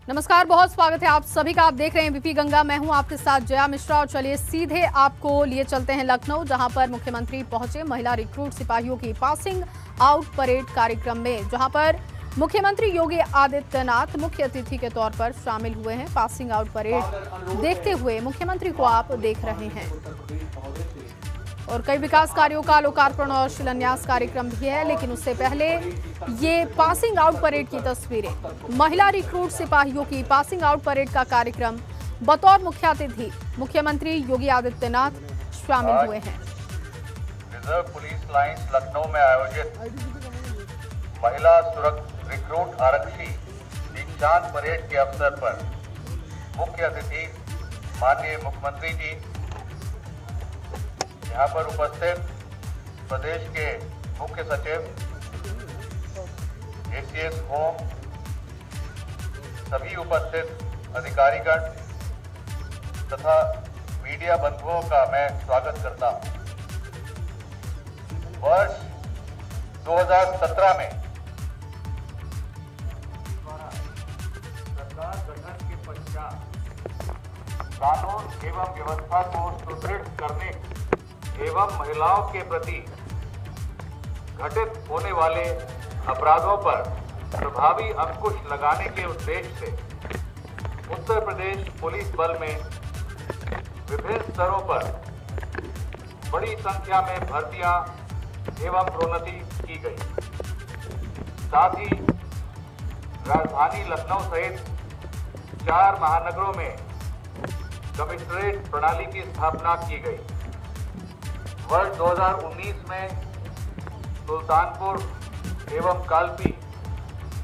नमस्कार, बहुत स्वागत है आप सभी का। आप देख रहे हैं बीपी गंगा। मैं हूं आपके साथ जया मिश्रा और चलिए सीधे आपको लिए चलते हैं लखनऊ, जहां पर मुख्यमंत्री पहुंचे महिला रिक्रूट सिपाहियों की पासिंग आउट परेड कार्यक्रम में, जहां पर मुख्यमंत्री योगी आदित्यनाथ मुख्य अतिथि के तौर पर शामिल हुए हैं। पासिंग आउट परेड देखते हुए मुख्यमंत्री को आप देख रहे हैं और कई विकास कार्यों का लोकार्पण और शिलान्यास कार्यक्रम भी है। लेकिन उससे पहले ये पासिंग आउट परेड की तस्वीरें, महिला रिक्रूट सिपाहियों की पासिंग आउट परेड का कार्यक्रम, बतौर मुख्य अतिथि मुख्यमंत्री योगी आदित्यनाथ शामिल हुए हैं। रिजर्व पुलिस लाइंस लखनऊ में आयोजित महिला रिक्रूट आरक्षी दीक्षांत परेड के अवसर पर मुख्य अतिथि माननीय मुख्यमंत्री जी, यहाँ पर उपस्थित प्रदेश के मुख्य सचिव, एसीएस होम, सभी उपस्थित अधिकारीगण तथा मीडिया बंधुओं का मैं स्वागत करता हूँ। वर्ष 2017 में सरकार गठन के पश्चात कानून एवं व्यवस्था को सुदृढ़ करने एवं महिलाओं के प्रति घटित होने वाले अपराधों पर प्रभावी अंकुश लगाने के उद्देश्य से उत्तर प्रदेश पुलिस बल में विभिन्न स्तरों पर बड़ी संख्या में भर्तियां एवं प्रोन्नति की गई। साथ ही राजधानी लखनऊ सहित 4 महानगरों में कमिश्नरेट प्रणाली की स्थापना की गई। वर्ष 2019 में सुल्तानपुर एवं कालपी,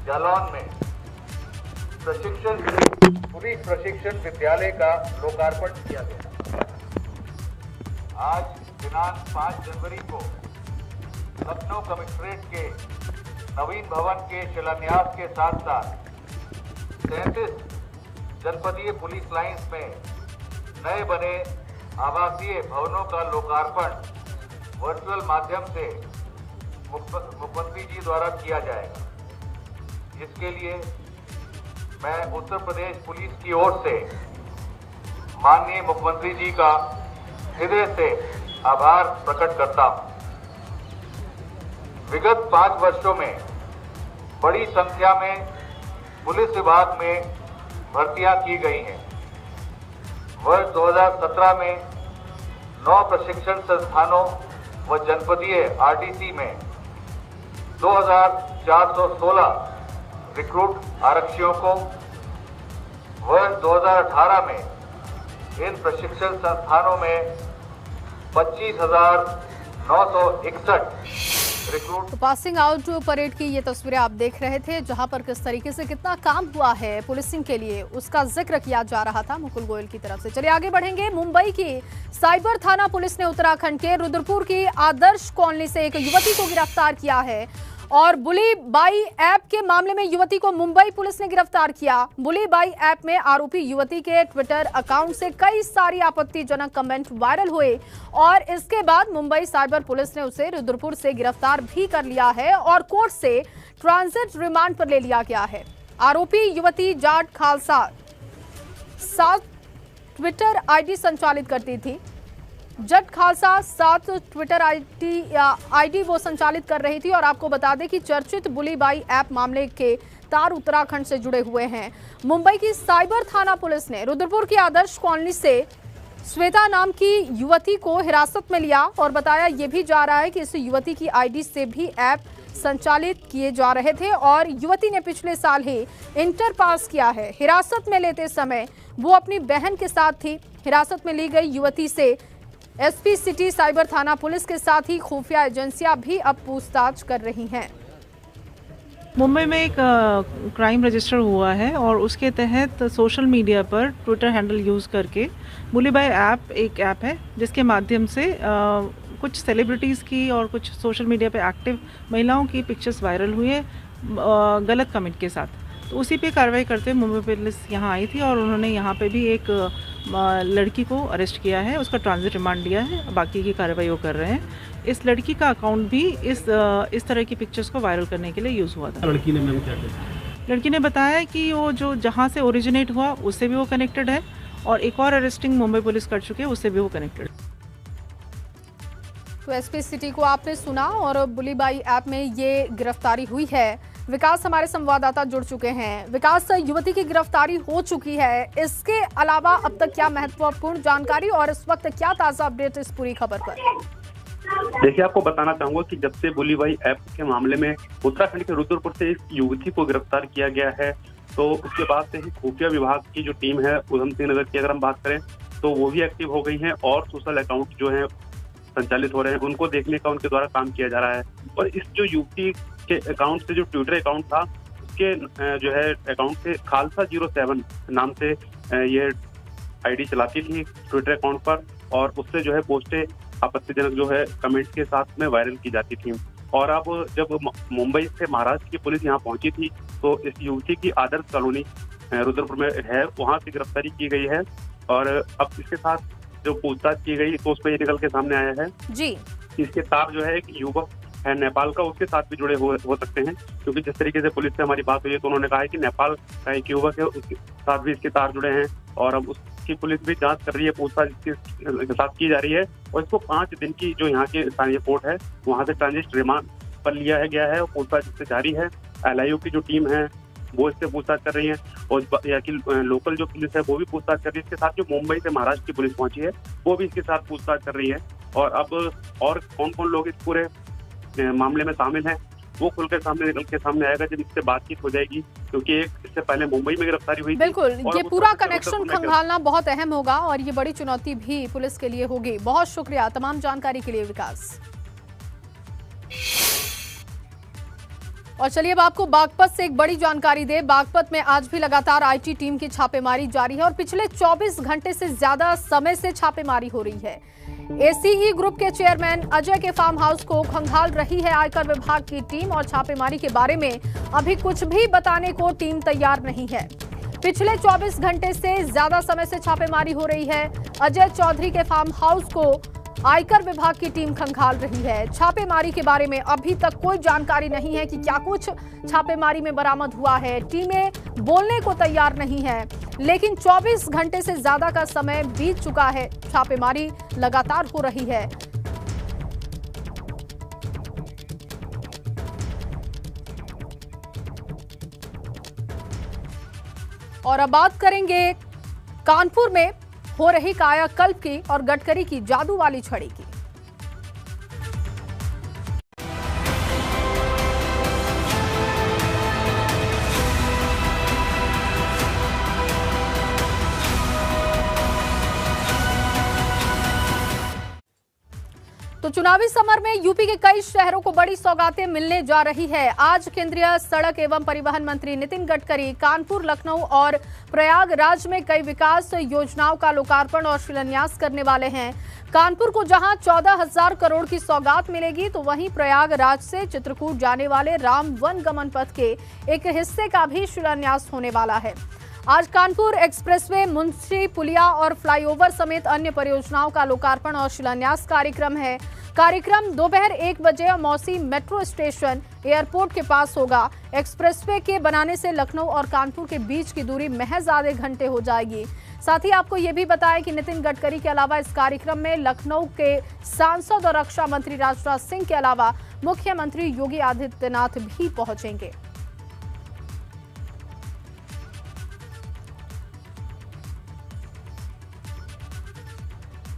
जालौन में पुलिस प्रशिक्षण विद्यालय का लोकार्पण किया गया। आज दिनांक 5 जनवरी को लखनऊ कमिश्नरेट के नवीन भवन के शिलान्यास के साथ साथ 37 जनपदीय पुलिस लाइंस में नए बने आवासीय भवनों का लोकार्पण वर्चुअल माध्यम से मुख्यमंत्री जी द्वारा किया जाएगा। इसके लिए मैं उत्तर प्रदेश पुलिस की ओर से माननीय मुख्यमंत्री जी का हृदय से आभार प्रकट करता हूं। विगत 5 वर्षों में बड़ी संख्या में पुलिस विभाग में भर्तियां की गई हैं। वर्ष 2017 में 9 प्रशिक्षण संस्थानों व जनपदीय आरडीसी में 2416 रिक्रूट आरक्षियों को, वर्ष 2018 में इन प्रशिक्षण संस्थानों में 25,961 रिक्रूट। तो पासिंग आउट परेड की ये तस्वीरें आप देख रहे थे, जहां पर किस तरीके से कितना काम हुआ है पुलिसिंग के लिए, उसका जिक्र किया जा रहा था मुकुल गोयल की तरफ से। चलिए आगे बढ़ेंगे। मुंबई की साइबर थाना पुलिस ने उत्तराखंड के रुद्रपुर की आदर्श कॉलोनी से एक युवती को गिरफ्तार किया है और बुली बाई ऐप के मामले में युवती को मुंबई पुलिस ने गिरफ्तार किया। बुली बाई ऐप में आरोपी युवती के ट्विटर अकाउंट से कई सारी आपत्तिजनक कमेंट वायरल हुए और इसके बाद मुंबई साइबर पुलिस ने उसे रुद्रपुर से गिरफ्तार भी कर लिया है और कोर्ट से ट्रांजिट रिमांड पर ले लिया गया है। आरोपी युवती जाट खालसा 7 ट्विटर आईडी संचालित करती थी। जट खालसा 7 ट्विटर आईडी वो संचालित कर रही थी और आपको बता दें कि चर्चित बुली बाई ऐप मामले के तार उत्तराखंड से जुड़े हुए हैं। मुंबई की साइबर थाना पुलिस ने रुद्रपुर की आदर्श कॉलोनी से श्वेता नाम की युवती को हिरासत में लिया और बताया ये भी जा रहा है कि इस युवती की आईडी से भी ऐप संचालित किए जा रहे थे और युवती ने पिछले साल ही इंटर पास किया है। हिरासत में लेते समय वो अपनी बहन के साथ थी। हिरासत में ली गई युवती से एसपी सिटी साइबर थाना पुलिस के साथ ही खुफिया एजेंसियां भी अब पूछताछ कर रही हैं। मुंबई में एक क्राइम रजिस्टर हुआ है और उसके तहत सोशल मीडिया पर ट्विटर हैंडल यूज़ करके बुली बाई ऐप एक ऐप है जिसके माध्यम से कुछ सेलिब्रिटीज़ की और कुछ सोशल मीडिया पे एक्टिव महिलाओं की पिक्चर्स वायरल हुई है गलत कमेंट के साथ। तो उसी पे कार्रवाई करते हुए मुंबई पुलिस यहाँ आई थी और उन्होंने यहाँ पे भी एक लड़की को अरेस्ट किया है, उसका ट्रांजिट रिमांड लिया है, बाकी की कार्रवाई वो कर रहे हैं। इस लड़की का अकाउंट भी इस तरह की पिक्चर्स को वायरल करने के लिए यूज़ हुआ था। लड़की ने मैम क्या किया? लड़की ने बताया कि वो जो जहाँ से ओरिजिनेट हुआ उससे भी वो कनेक्टेड है, और एक और अरेस्टिंग मुंबई पुलिस कर चुके हैं, उससे भी वो कनेक्टेड है। तो एसपी सिटी को आपने सुना और बुलीबाई ऐप में ये गिरफ्तारी हुई है। विकास हमारे संवाददाता जुड़ चुके हैं। विकास, युवती की गिरफ्तारी हो चुकी है, इसके अलावा अब तक क्या महत्वपूर्ण जानकारी और इस वक्त क्या ताजा अपडेट इस पूरी खबर पर? देखिए, आपको बताना चाहूंगा कि जब से बुलीबाई ऐप के मामले में उत्तराखंड के रुद्रपुर से एक युवती को गिरफ्तार किया गया है, तो उसके बाद से ही खुफिया विभाग की जो टीम है उधम सिंह नगर की अगर हम बात करें तो वो भी एक्टिव हो गई है और सोशल अकाउंट जो है संचालित हो रहे हैं, उनको देखने का उनके द्वारा काम किया जा रहा है। और इस जो युवती के अकाउंट से जो ट्विटर अकाउंट था, उसके जो है अकाउंट से खालसा 07 नाम से ये आईडी चलाती थी ट्विटर अकाउंट पर, और उससे जो है पोस्टें आपत्तिजनक जो है कमेंट्स के साथ में वायरल की जाती थी। और अब जब मुंबई से महाराष्ट्र की पुलिस यहाँ पहुंची थी तो इस युवती की आदर्श कॉलोनी रुद्रपुर में है, वहां से गिरफ्तारी की गई है। और अब इसके साथ जो पूछताछ की गई तो उसमें ये निकल के सामने आया है जी, इसके तार जो है एक युवक है नेपाल का, उसके साथ भी जुड़े हो सकते हैं, क्योंकि जिस तरीके से पुलिस से हमारी बात हुई है तो उन्होंने कहा है कि नेपाल का एक युवक है, उसके साथ भी इसके तार जुड़े हैं। और अब उसकी पुलिस भी जांच कर रही है, पूछताछ इसके साथ की जा रही है। और इसको 5 दिन की जो यहाँ के स्थानीय कोर्ट है वहाँ से ट्रांजिट रिमांड पर लिया गया है और पूछताछ इससे जारी है। LIU की जो टीम है वो इससे पूछताछ कर रही है और यहाँ की लोकल जो पुलिस है वो भी पूछताछ कर रही है। इसके साथ जो मुंबई से महाराष्ट्र की पुलिस पहुंची है वो भी इसके साथ पूछताछ कर रही है। और अब और कौन कौन लोग इस पूरे मामले में शामिल हैं वो खुलकर सामने निकल के सामने आएगा जब इससे बातचीत हो जाएगी, क्योंकि इससे पहले मुंबई में गिरफ्तारी हुई। बिल्कुल, ये पूरा कनेक्शन खंगालना बहुत अहम होगा और ये बड़ी चुनौती भी पुलिस के लिए होगी। बहुत शुक्रिया तमाम जानकारी के लिए विकास। और चलिए अब आपको बागपत से एक बड़ी जानकारी दे। बागपत में आज भी लगातार IT टीम की छापेमारी जारी है और पिछले 24 घंटे से ज्यादा समय से छापेमारी हो रही है। ACE ग्रुप के चेयरमैन अजय के फार्म हाउस को खंगाल रही है आयकर विभाग की टीम और छापेमारी के बारे में अभी कुछ भी बताने को टीम तैयार नहीं है। पिछले 24 घंटे से ज्यादा समय से छापेमारी हो रही है। अजय चौधरी के फार्म हाउस को आयकर विभाग की टीम खंगाल रही है। छापेमारी के बारे में अभी तक कोई जानकारी नहीं है कि क्या कुछ छापेमारी में बरामद हुआ है। टीमें बोलने को तैयार नहीं है, लेकिन 24 घंटे से ज्यादा का समय बीत चुका है। छापेमारी लगातार हो रही है। और अब बात करेंगे कानपुर में हो रही कायाकल्प की और गडकरी की जादू वाली छड़ी की। तो चुनावी समर में यूपी के कई शहरों को बड़ी सौगातें मिलने जा रही है। आज केंद्रीय सड़क एवं परिवहन मंत्री नितिन गडकरी कानपुर, लखनऊ और प्रयागराज में कई विकास योजनाओं का लोकार्पण और शिलान्यास करने वाले हैं। कानपुर को जहां 14,000 करोड़ की सौगात मिलेगी, तो वहीं प्रयागराज से चित्रकूट जाने वाले राम वन गमन पथ के एक हिस्से का भी शिलान्यास होने वाला है। आज कानपुर एक्सप्रेसवे, मुंशी पुलिया और फ्लाईओवर समेत अन्य परियोजनाओं का लोकार्पण और शिलान्यास कार्यक्रम है। कार्यक्रम दोपहर 1 बजे मौसी मेट्रो स्टेशन एयरपोर्ट के पास होगा। एक्सप्रेसवे के बनाने से लखनऊ और कानपुर के बीच की दूरी महज आधे घंटे हो जाएगी। साथ ही आपको ये भी बताया कि नितिन गडकरी के अलावा इस कार्यक्रम में लखनऊ के सांसद और रक्षा मंत्री राजनाथ सिंह के अलावा मुख्यमंत्री योगी आदित्यनाथ भी पहुंचेंगे।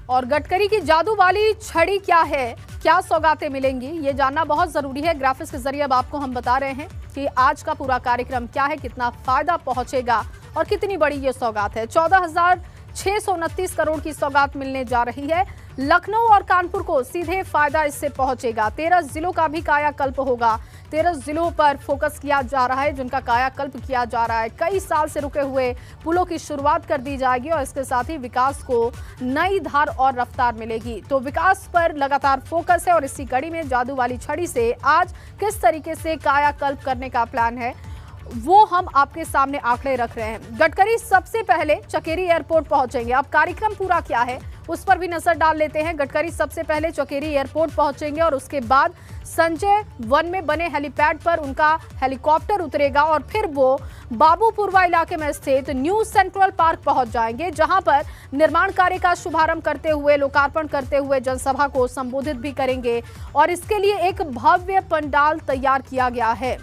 और गडकरी की जादू वाली छड़ी क्या है, क्या सौगातें मिलेंगी, ये जानना बहुत जरूरी है। ग्राफिक्स के जरिए अब आपको हम बता रहे हैं कि आज का पूरा कार्यक्रम क्या है, कितना फायदा पहुंचेगा और कितनी बड़ी ये सौगात है। 14,629 करोड़ की सौगात मिलने जा रही है। लखनऊ और कानपुर को सीधे फायदा इससे पहुंचेगा। 13 जिलों का भी कायाकल्प होगा। 13 जिलों पर फोकस किया जा रहा है, जिनका कायाकल्प किया जा रहा है। कई साल से रुके हुए पुलों की शुरुआत कर दी जाएगी और इसके साथ ही विकास को नई धार और रफ्तार मिलेगी। तो विकास पर लगातार फोकस है और इसी कड़ी में जादू वाली छड़ी से आज किस तरीके से कायाकल्प करने का प्लान है वो हम आपके सामने आंकड़े रख रहे हैं। गडकरी सबसे पहले चकेरी एयरपोर्ट पहुंचेंगे। अब कार्यक्रम पूरा क्या है उस पर भी नजर डाल लेते हैं। गडकरी सबसे पहले चौकेरी एयरपोर्ट पहुंचेंगे और उसके बाद संजय वन में बने हेलीपैड पर उनका हेलीकॉप्टर उतरेगा और फिर वो बाबूपुरवा इलाके में स्थित न्यू सेंट्रल पार्क पहुंच जाएंगे, जहां पर निर्माण कार्य का शुभारंभ करते हुए, लोकार्पण करते हुए जनसभा को संबोधित भी करेंगे। और इसके लिए एक भव्य पंडाल तैयार किया गया है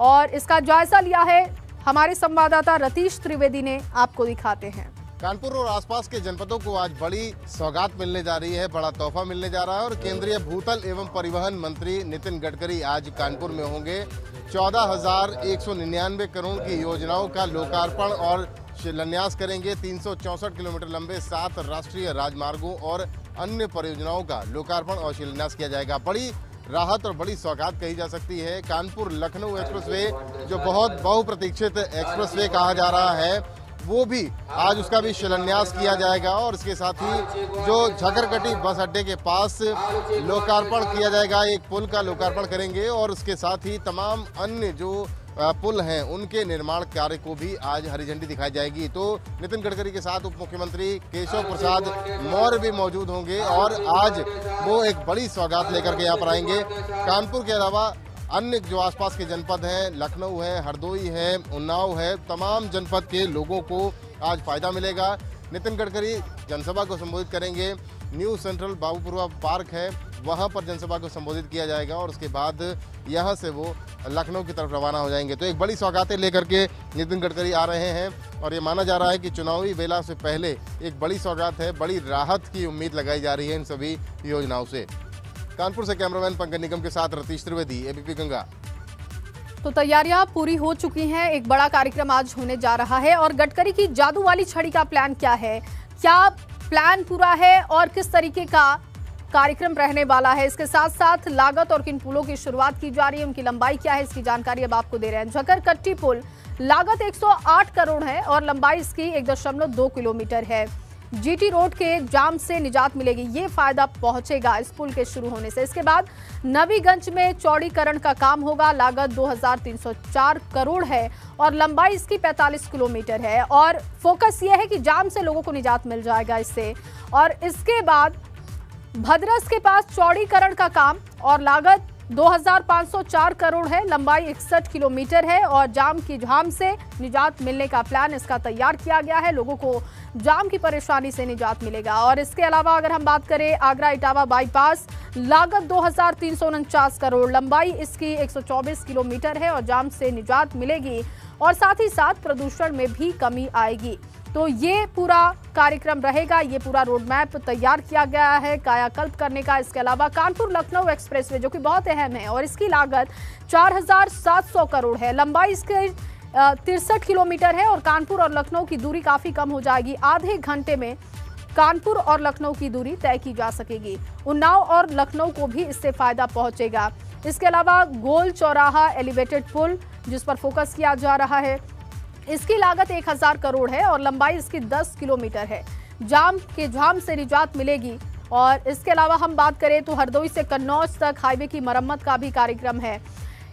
और इसका जायजा लिया है हमारे संवाददाता रतीश त्रिवेदी ने। आपको दिखाते हैं। कानपुर और आसपास के जनपदों को आज बड़ी सौगात मिलने जा रही है, बड़ा तोहफा मिलने जा रहा है और केंद्रीय भूतल एवं परिवहन मंत्री नितिन गडकरी आज कानपुर में होंगे। 14,199 करोड़ की योजनाओं का लोकार्पण और शिलान्यास करेंगे। 364 किलोमीटर लंबे 7 राष्ट्रीय राजमार्गों और अन्य परियोजनाओं का लोकार्पण और शिलान्यास किया जाएगा। बड़ी राहत और बड़ी सौगात कही जा सकती है। कानपुर लखनऊ एक्सप्रेसवे, जो बहुत बहुप्रतीक्षित एक्सप्रेसवे कहा जा रहा है, वो भी आज उसका भी शिलान्यास किया जाएगा और इसके साथ ही जो झकरकटी बस अड्डे के पास लोकार्पण किया जाएगा, एक पुल का लोकार्पण करेंगे और उसके साथ ही तमाम अन्य जो पुल हैं उनके निर्माण कार्य को भी आज हरी झंडी दिखाई जाएगी। तो नितिन गडकरी के साथ उप मुख्यमंत्री केशव प्रसाद मौर्य भी मौजूद होंगे और आज वो एक बड़ी सौगात लेकर के यहाँ पर आएंगे। कानपुर के अलावा अन्य जो आसपास के जनपद हैं, लखनऊ है, हरदोई है, उन्नाव है, तमाम जनपद के लोगों को आज फायदा मिलेगा। नितिन गडकरी जनसभा को संबोधित करेंगे। न्यू सेंट्रल बाबूपुरवा पार्क है, वहां पर जनसभा को संबोधित किया जाएगा और उसके बाद यहां से वो लखनऊ की तरफ रवाना हो जाएंगे। तो एक बड़ी सौगातें लेकर के नितिन गडकरी आ रहे हैं और ये माना जा रहा है कि चुनावी बेला से पहले एक बड़ी सौगात है, बड़ी राहत की उम्मीद लगाई जा रही है इन सभी योजनाओं से। कानपुर से कैमरामैन पंकज निगम के साथ रतीश त्रिवेदी, एबीपी गंगा। तो तैयारियां पूरी हो चुकी हैं, एक बड़ा कार्यक्रम आज होने जा रहा है और गडकरी की जादू वाली छड़ी का प्लान क्या है, क्या प्लान पूरा है और किस तरीके का कार्यक्रम रहने वाला है, इसके साथ साथ लागत और किन पुलों की शुरुआत की जा रही है, उनकी लंबाई क्या है, इसकी जानकारी अब आपको दे रहे हैं। झकरकट्टी पुल लागत 108 करोड़ है और लंबाई इसकी 1.2 किलोमीटर है। जीटी रोड के जाम से निजात मिलेगी, ये फायदा पहुंचेगा इस पुल के शुरू होने से। इसके बाद नवीगंज में चौड़ीकरण का काम होगा, लागत 2,304 करोड़ है और लंबाई इसकी 45 किलोमीटर है और फोकस ये है कि जाम से लोगों को निजात मिल जाएगा इससे। और इसके बाद भद्रस के पास चौड़ीकरण का काम और लागत 2,504 करोड़ है, लंबाई 61 किलोमीटर है और जाम की झाम से निजात मिलने का प्लान इसका तैयार किया गया है। लोगों को जाम की परेशानी से निजात मिलेगा। और इसके अलावा अगर हम बात करें आगरा इटावा बाईपास, लागत 2,349 करोड़, लंबाई इसकी 124 किलोमीटर है और जाम से निजात मिलेगी और साथ ही साथ प्रदूषण में भी कमी आएगी। तो ये पूरा कार्यक्रम रहेगा, ये पूरा रोड मैप तैयार किया गया है कायाकल्प करने का। इसके अलावा कानपुर लखनऊ एक्सप्रेसवे जो कि बहुत अहम है और इसकी लागत 4,700 करोड़ है, लंबाई इसके 63 किलोमीटर है और कानपुर और लखनऊ की दूरी काफी कम हो जाएगी। आधे घंटे में कानपुर और लखनऊ की दूरी तय की जा सकेगी। उन्नाव और लखनऊ को भी इससे फायदा पहुंचेगा। इसके अलावा गोल चौराहा एलिवेटेड पुल जिस पर फोकस किया जा रहा है, इसकी लागत 1,000 करोड़ है और लंबाई इसकी 10 किलोमीटर है। जाम के झाम से निजात मिलेगी। और इसके अलावा हम बात करें तो हरदोई से कन्नौज तक हाईवे की मरम्मत का भी कार्यक्रम है।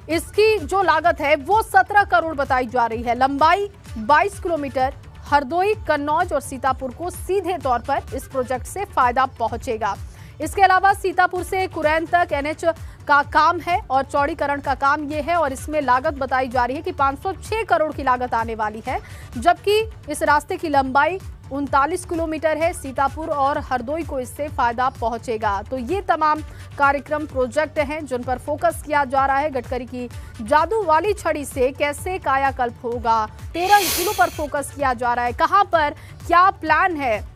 इसकी जो लागत है वो 17 करोड़ बताई जा रही है, लंबाई 22 किलोमीटर। हरदोई, कन्नौज और सीतापुर को सीधे तौर पर इस प्रोजेक्ट से फायदा पहुंचेगा। इसके अलावा सीतापुर से कुरैन तक एनएच का काम है और चौड़ीकरण का काम ये है और इसमें लागत बताई जा रही है कि 506 करोड़ की लागत आने वाली है, जबकि इस रास्ते की लंबाई 39 किलोमीटर है। सीतापुर और हरदोई को इससे फायदा पहुंचेगा। तो ये तमाम कार्यक्रम प्रोजेक्ट हैं जिन पर फोकस किया जा रहा है। गडकरी की जादू वाली छड़ी से कैसे कायाकल्प होगा, 13 जिलों पर फोकस किया जा रहा है, कहां पर क्या प्लान है,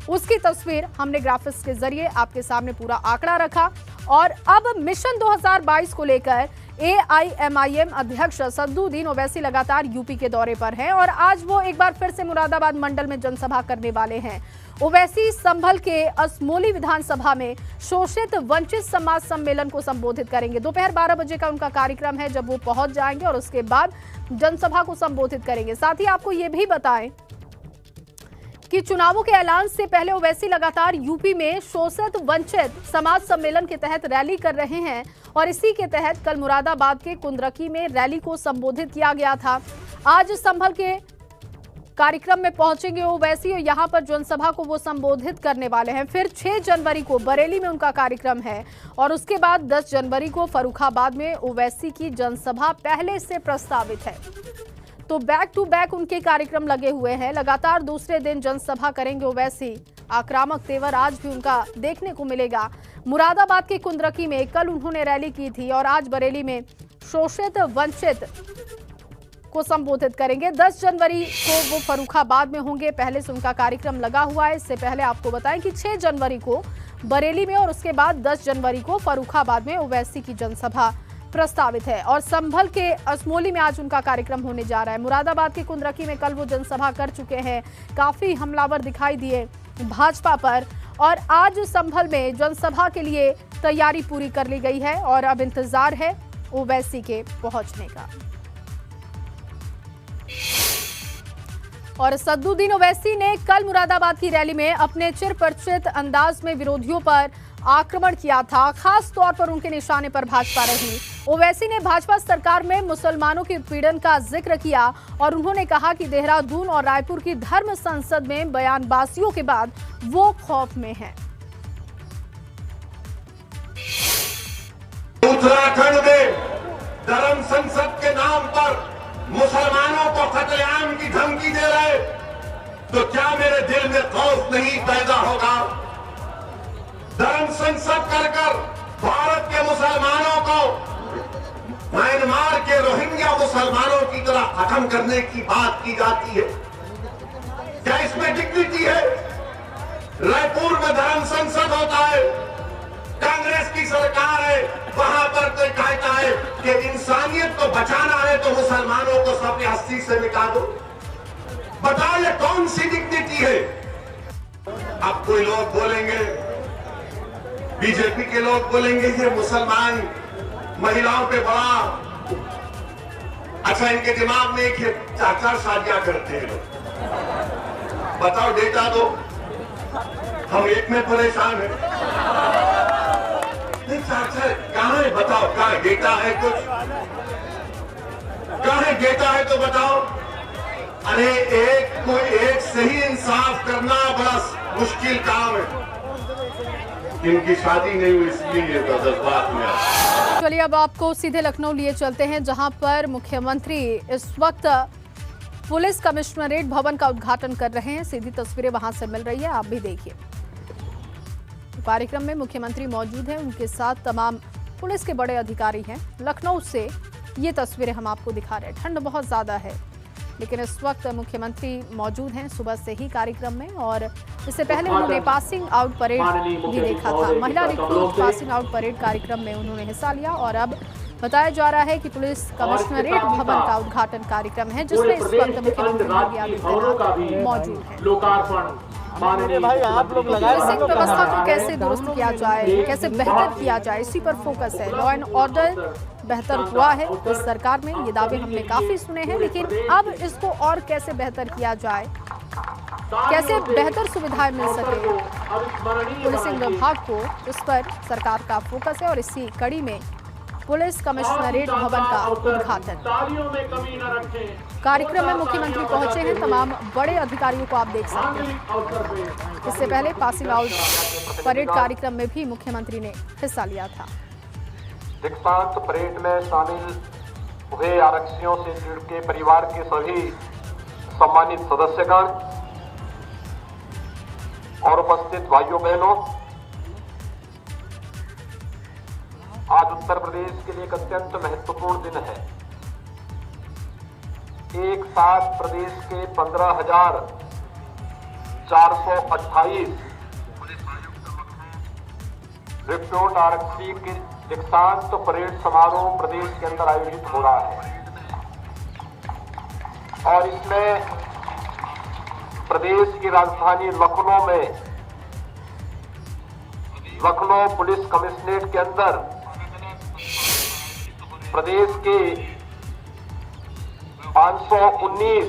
उसकी तस्वीर हमने ग्राफिक्स के जरिए आपके सामने पूरा आंकड़ा रखा। और अब मिशन 2022 को लेकर AIMIM अध्यक्ष सद्दुद्दीन ओवैसी लगातार यूपी के दौरे पर हैं और आज वो एक बार फिर से मुरादाबाद मंडल में जनसभा करने वाले हैं। ओवैसी संभल के असमोली विधानसभा में शोषित वंचित समाज सम्मेलन को संबोधित करेंगे। दोपहर 12 बजे का उनका कार्यक्रम है जब वो पहुंच जाएंगे और उसके बाद जनसभा को संबोधित करेंगे। साथ ही आपको ये भी बताएं कि चुनावों के ऐलान से पहले ओवैसी लगातार यूपी में शोषित वंचित समाज सम्मेलन के तहत रैली कर रहे हैं और इसी के तहत कल मुरादाबाद के कुंदरकी में रैली को संबोधित किया गया था। आज संभल के कार्यक्रम में पहुंचेंगे ओवैसी और यहां पर जनसभा को वो संबोधित करने वाले हैं। फिर 6 जनवरी को बरेली में उनका कार्यक्रम है और उसके बाद 10 जनवरी को फर्रुखाबाद में ओवैसी की जनसभा पहले से प्रस्तावित है। तो बैक टू बैक उनके कार्यक्रम लगे हुए हैं। लगातार दूसरे दिन जनसभा करेंगे ओवैसी। आक्रामक तेवर आज भी उनका देखने को मिलेगा। मुरादाबाद के कुंद्रकी में कल उन्होंने रैली की थी और आज बरेली में शोषित वंचित को संबोधित करेंगे। 10 जनवरी को वो फर्रुखाबाद में होंगे। पहले से उनका कार्यक्रम लगा हुआ है। इससे पहले आपको बताएं कि 6 जनवरी को बरेली में और उसके बाद 10 जनवरी को फर्रुखाबाद में ओवैसी की जनसभा प्रस्तावित है। और संभल के असमोली में आज उनका कार्यक्रम होने जा रहा है। मुरादाबाद के कुंद्रकी में कल वो जनसभा कर चुके हैं। काफी हमलावर दिखाई दिए भाजपा पर और आज संभल में जनसभा के लिए तैयारी पूरी कर ली गई है और अब इंतजार है ओवैसी के पहुंचने का। और सद्दुद्दीन ओवैसी ने कल मुरादाबाद की रैली में अपने चिरपरिचित अंदाज में विरोधियों पर आक्रमण किया था। खास तौर पर उनके निशाने पर भाजपा रही। ओवैसी ने भाजपा सरकार में मुसलमानों के उत्पीड़न का जिक्र किया और उन्होंने कहा कि देहरादून और रायपुर की धर्म संसद में बयानबाजियों के बाद वो खौफ में हैं। उत्तराखंड में धर्म संसद के नाम पर मुसलमानों को कत्लेआम की धमकी दे रहे, तो क्या मेरे दिल में खौफ नहीं पैदा होगा? धर्म संसद कर भारत के मुसलमानों को म्यांमार के रोहिंग्या मुसलमानों की तरह खत्म करने की बात की जाती है। क्या इसमें डिग्निटी है? रायपुर में धर्म संसद होता है, कांग्रेस की सरकार है, वहां पर तो कहता है कि इंसानियत को बचाना है तो मुसलमानों को सबने हस्ती से मिटा दो। बताओ ये कौन सी डिग्निटी है? अब कोई लोग बोलेंगे, बीजेपी के लोग बोलेंगे ये मुसलमान महिलाओं पे बड़ा अच्छा, इनके दिमाग में एक 4-4 शादियां करते हैं लोग। बताओ डेटा दो, हम एक में परेशान हैं। नहीं 4-4 कहां है? बताओ कहां डेटा है? कुछ कहां है डेटा है तो बताओ। अरे कोई एक सही इंसाफ करना बड़ा मुश्किल काम है। इनकी शादी नहीं हुई इसलिए तो जज्बात में। चलिए अब आपको सीधे लखनऊ लिए चलते हैं, जहां पर मुख्यमंत्री इस वक्त पुलिस कमिश्नरेट भवन का उद्घाटन कर रहे हैं। सीधी तस्वीरें वहां से मिल रही है, आप भी देखिए। कार्यक्रम में मुख्यमंत्री मौजूद हैं, उनके साथ तमाम पुलिस के बड़े अधिकारी हैं। लखनऊ से ये तस्वीरें हम आपको दिखा रहे हैं। ठंड बहुत ज्यादा है लेकिन इस वक्त मुख्यमंत्री मौजूद हैं सुबह से ही कार्यक्रम में और इससे पहले उन्होंने पासिंग आउट परेड भी देखा था। महिला रिक्रूट पासिंग आउट परेड कार्यक्रम में उन्होंने हिस्सा लिया और अब बताया जा रहा है कि पुलिस कमिश्नरेट भवन का उद्घाटन कार्यक्रम है जिसमें इस वक्त मुख्यमंत्री योगी आदित्यनाथ मौजूद हैं। पुलिसिंग व्यवस्था को कैसे दुरुस्त किया जाए, कैसे बेहतर किया जाए, इसी पर फोकस है। लॉ एंड ऑर्डर बेहतर हुआ है इस सरकार में, ये दावे हमने काफी सुने हैं, लेकिन अब इसको और कैसे बेहतर किया जाए, कैसे बेहतर सुविधाएं मिल सके पुलिसिंग विभाग को, इस पर सरकार का फोकस है। और इसी कड़ी में पुलिस कमिश्नरेट भवन का उद्घाटन कार्यक्रम में मुख्यमंत्री पहुंचे हैं। तमाम बड़े अधिकारियों को आप देख सकते हैं। इससे पहले पासिंग आउट परेड कार्यक्रम में भी मुख्यमंत्री ने हिस्सा लिया था। दीक्षांत परेड में शामिल हुए आरक्षियों से जुड़ के परिवार के सभी सम्मानित सदस्यगण और उपस्थित भाइयों बहनों, आज उत्तर प्रदेश के लिए एक अत्यंत महत्वपूर्ण दिन है। एक साथ प्रदेश के 15,428 रिक्रूट आरक्षी के दीक्षांत परेड समारोह प्रदेश के अंदर आयोजित हो रहा है और इसमें प्रदेश की राजधानी लखनऊ में लखनऊ पुलिस कमिश्नरेट के अंदर प्रदेश के 519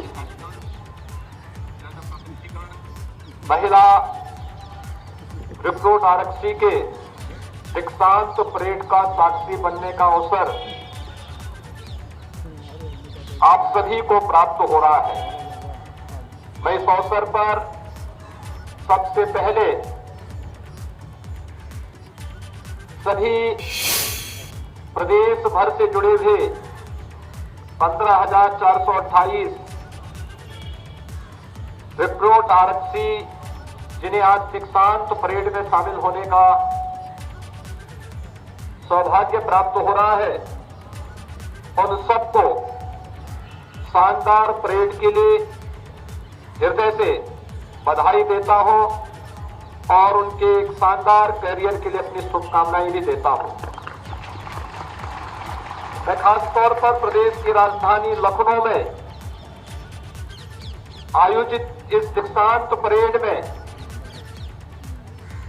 महिला रिक्रूट आरक्षी के दीक्षांत परेड का साक्षी बनने का अवसर आप सभी को प्राप्त हो रहा है। मैं इस अवसर पर सबसे पहले सभी प्रदेश भर से जुड़े हुए 15,428 रिक्रूट आरक्षी जिन्हें आज दीक्षांत परेड में शामिल होने का सौभाग्य प्राप्त हो रहा है, उन सबको शानदार परेड के लिए हृदय से बधाई देता हूं और उनके एक शानदार करियर के लिए अपनी शुभकामनाएं भी देता हूं। मैं खास तौर पर प्रदेश की राजधानी लखनऊ में आयोजित इस दीक्षांत परेड में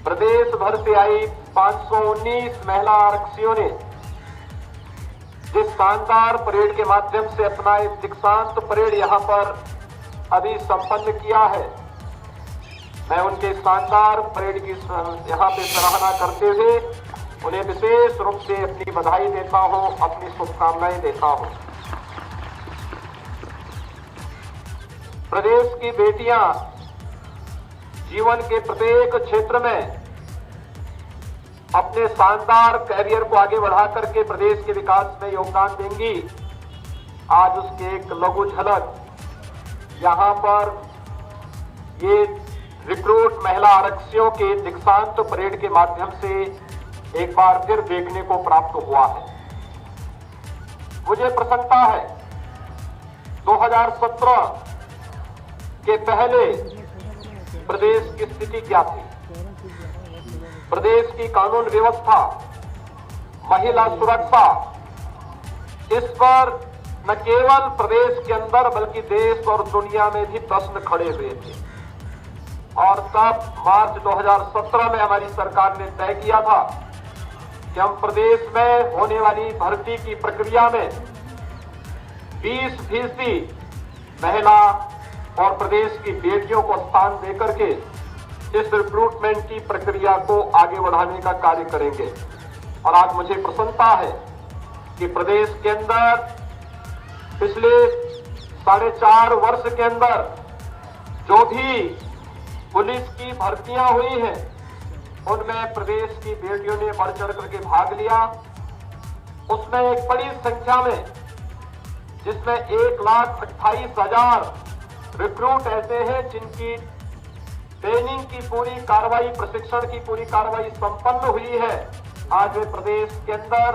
प्रदेश भर से आई 519 महिला आरक्षियों ने जिस शानदार परेड के माध्यम से अपना इस दीक्षांत परेड यहां पर अभी संपन्न किया है, मैं उनके शानदार परेड की यहां पे सराहना करते हुए उन्हें विशेष रूप से अपनी बधाई देता हूं, अपनी शुभकामनाएं देता हूं। प्रदेश की बेटियां जीवन के प्रत्येक क्षेत्र में अपने शानदार कैरियर को आगे बढ़ा करके प्रदेश के विकास में योगदान देंगी। आज उसकी एक लघु झलक यहां पर ये रिक्रूट महिला आरक्षियों के दीक्षांत परेड के माध्यम से एक बार फिर देखने को प्राप्त हुआ है। मुझे प्रसन्नता है 2017 के पहले प्रदेश की स्थिति क्या थी। प्रदेश की कानून व्यवस्था, महिला सुरक्षा, इस पर न केवल प्रदेश के अंदर बल्कि देश और दुनिया में भी प्रश्न खड़े हुए थे। और तब मार्च 2017 में हमारी सरकार ने तय किया था कि हम प्रदेश में होने वाली भर्ती की प्रक्रिया में 20% महिला और प्रदेश की बेटियों को स्थान देकर के इस रिक्रूटमेंट की प्रक्रिया को आगे बढ़ाने का कार्य करेंगे। और आज मुझे प्रसन्नता है कि प्रदेश के अंदर पिछले 4.5 वर्ष के अंदर जो भी पुलिस की भर्तियां हुई हैं, उनमें प्रदेश की बेटियों ने बढ़ चढ़ करके भाग लिया। उसमें एक बड़ी संख्या में, जिसमें 1,28,000 रिक्रूट ऐसे हैं जिनकी ट्रेनिंग की पूरी कार्रवाई, प्रशिक्षण की पूरी कार्रवाई संपन्न हुई है। आज वे प्रदेश के अंदर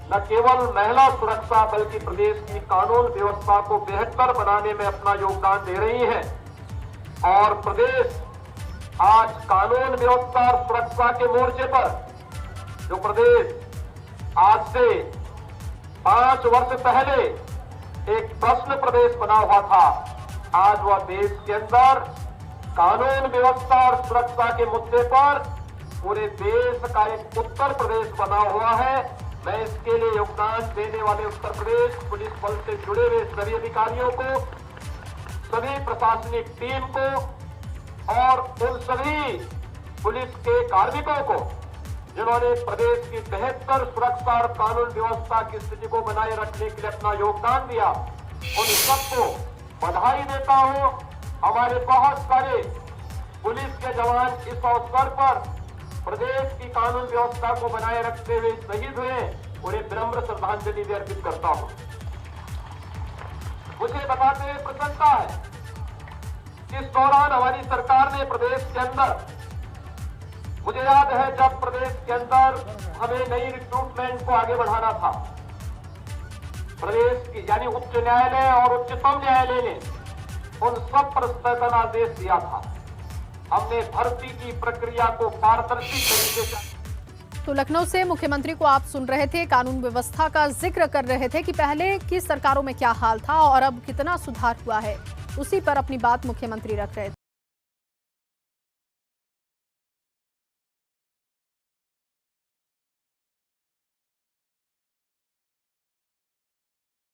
न केवल महिला सुरक्षा बल्कि प्रदेश की कानून व्यवस्था को बेहतर बनाने में अपना योगदान दे रही हैं। और प्रदेश आज कानून व्यवस्था और सुरक्षा के मोर्चे पर जो प्रदेश आज से 5 वर्ष पहले एक प्रश्न प्रदेश बना हुआ था, आज वह देश के अंदर कानून व्यवस्था और सुरक्षा के मुद्दे पर पूरे देश का एक उत्तर प्रदेश बना हुआ है। मैं इसके लिए योगदान देने वाले उत्तर प्रदेश पुलिस बल से जुड़े हुए सभी अधिकारियों को, सभी प्रशासनिक टीम को और उन सभी पुलिस के कार्मिकों को जिन्होंने प्रदेश की बेहतर सुरक्षा और कानून व्यवस्था की स्थिति को बनाए रखने के लिए अपना योगदान दिया, उन सबको बधाई देता हूं। हमारे बहुत सारे पुलिस के जवान इस अवसर पर प्रदेश की कानून व्यवस्था को बनाए रखते हुए शहीद हुए, उन्हें विनम्र श्रद्धांजलि भी अर्पित करता हूं। मुझे बताते हुए प्रसन्नता है इस दौरान हमारी सरकार ने प्रदेश के अंदर, मुझे याद है जब प्रदेश के अंदर हमें नई रिक्रूटमेंट को आगे बढ़ाना था, प्रदेश की यानी उच्च न्यायालय और उच्चतम न्यायालय ने उन सब पर स्थगन आदेश दिया था। हमने भर्ती की प्रक्रिया को पारदर्शी तरीके से। तो लखनऊ से मुख्यमंत्री को आप सुन रहे थे, कानून व्यवस्था का जिक्र कर रहे थे कि पहले की सरकारों में क्या हाल था और अब कितना सुधार हुआ है, उसी पर अपनी बात मुख्यमंत्री रख रहे थे।